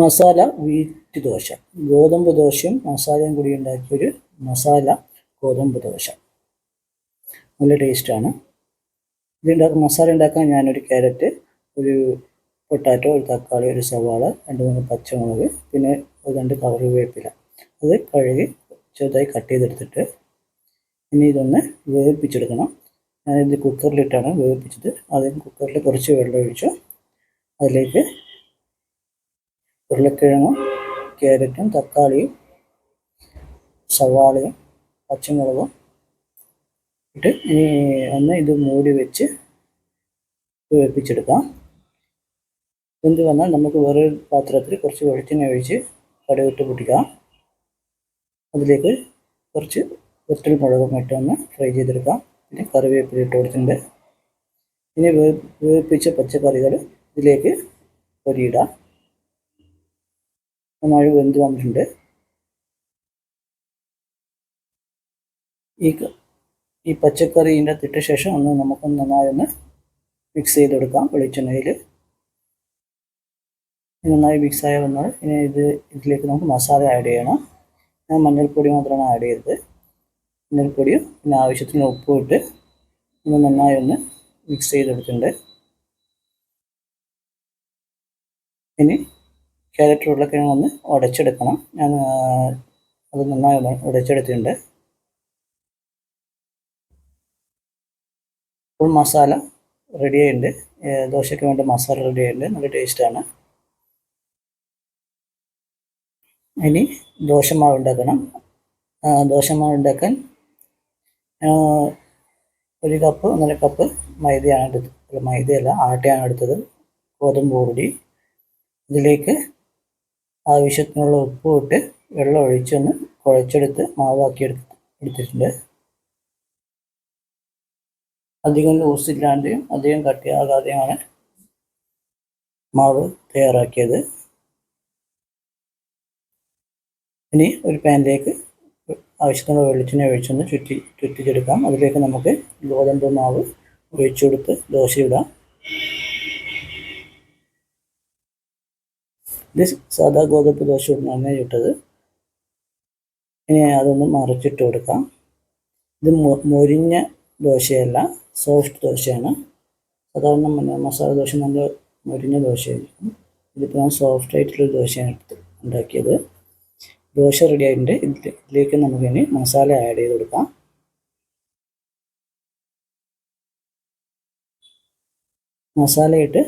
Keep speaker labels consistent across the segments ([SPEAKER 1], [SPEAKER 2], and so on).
[SPEAKER 1] Masala wheat dosa. ഗോതമ്പ് ദോശയും മസാലയും കൂടി ഉണ്ടാക്കിയൊരു മസാല ഗോതമ്പ് ദോശ. നല്ല ടേസ്റ്റാണ്. മസാല ഉണ്ടാക്കാൻ ഞാനൊരു ക്യാരറ്റ്, ഒരു പൊട്ടാറ്റോ, ഒരു തക്കാളി, ഒരു സവാള, 2-3 പച്ചമുളക്, പിന്നെ 2 കറിവേപ്പില അത് കഴുകി ചെറുതായി കട്ട് ചെയ്തെടുത്തിട്ട് ഇനി ഇതൊന്ന് വേവിപ്പിച്ചെടുക്കണം. ഞാനിത് കുക്കറിലിട്ടാണ് വേവിപ്പിച്ചത്. ആദ്യം കുക്കറിൽ കുറച്ച് വെള്ളം ഒഴിച്ചു അതിലേക്ക് ഉരുളക്കിഴങ്ങും ക്യാരറ്റും തക്കാളിയും സവാളയും പച്ചമുളകും ഇട്ട് ഒന്ന് ഇത് മൂടി വെച്ച് വേവിപ്പിച്ചെടുക്കാം. വെന്ത് വന്നാൽ നമുക്ക് വേറൊരു പാത്രത്തിൽ കുറച്ച് വെളിച്ചെണ്ണ ഒഴിച്ച് കടുകിട്ട് പൊട്ടിക്കാം. അതിലേക്ക് കുറച്ച് വെളുത്തുള്ളി മുളകും ഇട്ടൊന്ന് ഫ്രൈ ചെയ്തെടുക്കാം. പിന്നെ കറിവേപ്പില ഇട്ട് കൊടുത്തിട്ടുണ്ട്. ഇനി വേവിപ്പിച്ച പച്ചക്കറികൾ ഇതിലേക്ക് പൊരിയിടാം. നന്നായി വെന്ത് വന്നിട്ടുണ്ട്. ഈ പച്ചക്കറി ഇതിൻ്റെ ഇട്ട ശേഷം നമുക്കൊന്ന് നന്നായി ഒന്ന് മിക്സ് ചെയ്തെടുക്കാം. വെളിച്ചെണ്ണയിൽ നന്നായി മിക്സായി വന്നാൽ ഇനി ഇതിലേക്ക് നമുക്ക് മസാല ആഡ് ചെയ്യണം. ഞാൻ മഞ്ഞൾപ്പൊടി മാത്രമാണ് ആഡ് ചെയ്തത്. മഞ്ഞൾപ്പൊടിയും പിന്നെ ആവശ്യത്തിന് ഉപ്പും ഇട്ട് നന്നായി ഒന്ന് മിക്സ് ചെയ്തെടുത്തിട്ടുണ്ട്. ഇനി ക്യാരറ്റ് ഉരുളക്കിഴങ്ങ് ഒന്ന് ഉടച്ചെടുക്കണം. ഞാൻ അത് നന്നായി ഉടച്ചെടുത്തിട്ടുണ്ട്. ഇപ്പോൾ മസാല റെഡി ആയിട്ടുണ്ട്. ദോശയ്ക്ക് വേണ്ട മസാല റെഡി ആയിട്ടുണ്ട്. നല്ല ടേസ്റ്റാണ്. ഇനി ദോശമാവ് ഉണ്ടാക്കണം. ദോശമാവ് ഉണ്ടാക്കാൻ 1 കപ്പ് 1.5 കപ്പ് മൈദയാണ് എടുത്തത്. മൈദയല്ല, ആട്ടയാണ് എടുത്തത്. ഗോതമ്പ് പൊടി, ഇതിലേക്ക് ആവശ്യത്തിനുള്ള ഉപ്പ് ഇട്ട് വെള്ളം ഒഴിച്ചൊന്ന് കുഴച്ചെടുത്ത് മാവാക്കി എടുത്തിട്ടുണ്ട്. അധികം ലൂസില്ലാതെയും അധികം കട്ടിയാകാതെയാണ് മാവ് തയ്യാറാക്കിയത്. ഇനി ഒരു പാനിലേക്ക് ആവശ്യത്തിനുള്ള വെളിച്ചെണ്ണ ഒഴിച്ചൊന്ന് ചുറ്റിച്ചെടുക്കാം. അതിലേക്ക് നമുക്ക് ഗോതമ്പ് മാവ് ഒഴിച്ചു കൊടുത്ത് ദോശ ഇടാം. ഇത് സാധാ ഗോതമ്പ് ദോശ ഇടുന്നതാണ് ചുട്ടത്. ഇനി അതൊന്ന് മറിച്ചിട്ട് കൊടുക്കാം. ഇത് മൊരിഞ്ഞ ദോശയല്ല, സോഫ്റ്റ് ദോശയാണ്. സാധാരണ മസാല ദോശ നല്ല മൊരിഞ്ഞ ദോശയായിരിക്കും. ഇതിപ്പോൾ ഞാൻ സോഫ്റ്റ് ആയിട്ടുള്ളൊരു ദോശയാണ് ഉണ്ടാക്കിയത്. ദോശ റെഡി ആയിട്ടുണ്ട്. ഇതിലേക്ക് നമുക്കിനി മസാല ആഡ് ചെയ്ത് കൊടുക്കാം. മസാലയിട്ട്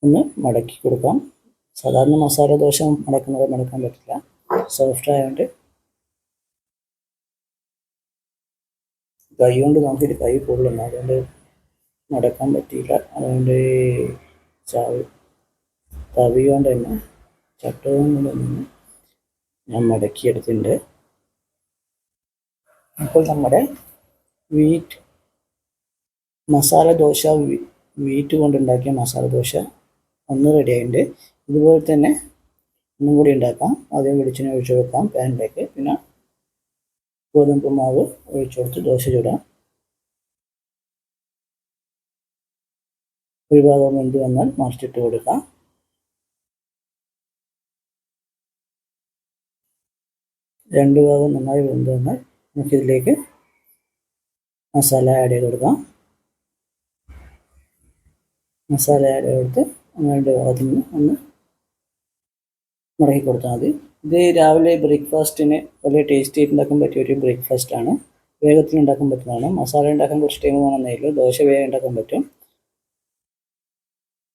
[SPEAKER 1] ഒന്ന് മടക്കി കൊടുക്കാം. സാധാരണ മസാല ദോശ മടക്കാൻ പറ്റില്ല, സോഫ്റ്റ് ആയതുകൊണ്ട്. കൈ കൊണ്ട് നോക്കിയിട്ട് കൈ പൊള്ളുന്നു, അതുകൊണ്ട് മടക്കാൻ പറ്റിയില്ല. അതുകൊണ്ട് തവി കൊണ്ട് തന്നെ ചട്ടകം കൊണ്ട് തന്നെ ഞാൻ മടക്കിയെടുത്തിട്ടുണ്ട്. ഇപ്പോൾ നമ്മുടെ മസാല ദോശ വീറ്റ് കൊണ്ടുണ്ടാക്കിയ മസാല ദോശ ഒന്ന് റെഡി ആയിട്ടുണ്ട്. ഇതുപോലെ തന്നെ ഒന്നും കൂടി ഉണ്ടാക്കാം. ആദ്യം വെളിച്ചെണ്ണ ഒഴിച്ചു വെക്കാം പാനിലേക്ക്. പിന്നെ ഗോതമ്പ് മാവ് ഒഴിച്ചു കൊടുത്ത് ദോശ ചുടാം. ഒരു ഭാഗം വെന്ത് വന്നാൽ മറിച്ചിട്ട് കൊടുക്കാം. രണ്ട് ഭാഗം നന്നായി വെന്ത് വന്നാൽ നമുക്കിതിലേക്ക് മസാല ആഡ് ചെയ്ത് കൊടുക്കാം. മസാല ആഡ് ചെയ്ത് കൊടുത്ത് രണ്ട് ഭാഗത്ത് ഒന്ന് മടക്കി കൊടുത്താൽ മതി. ഇത് രാവിലെ ബ്രേക്ക്ഫാസ്റ്റിന് വളരെ ടേസ്റ്റി ആയിട്ട് ഉണ്ടാക്കാൻ പറ്റിയ ഒരു ബ്രേക്ക്ഫാസ്റ്റാണ്. വേഗത്തിൽ ഉണ്ടാക്കാൻ പറ്റുന്നതാണ്. മസാല ഉണ്ടാക്കാൻ കുറച്ച് ടൈം വേണമെന്നേ ഉള്ളൂ. ദോശ വേഗം ഉണ്ടാക്കാൻ പറ്റും.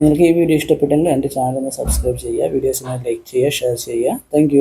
[SPEAKER 1] നിങ്ങൾക്ക് ഈ വീഡിയോ ഇഷ്ടപ്പെട്ടെങ്കിൽ എൻ്റെ ചാനൽ ഒന്ന് സബ്സ്ക്രൈബ് ചെയ്യുക. വീഡിയോസിനെ ലൈക്ക് ചെയ്യുക, ഷെയർ ചെയ്യുക. താങ്ക്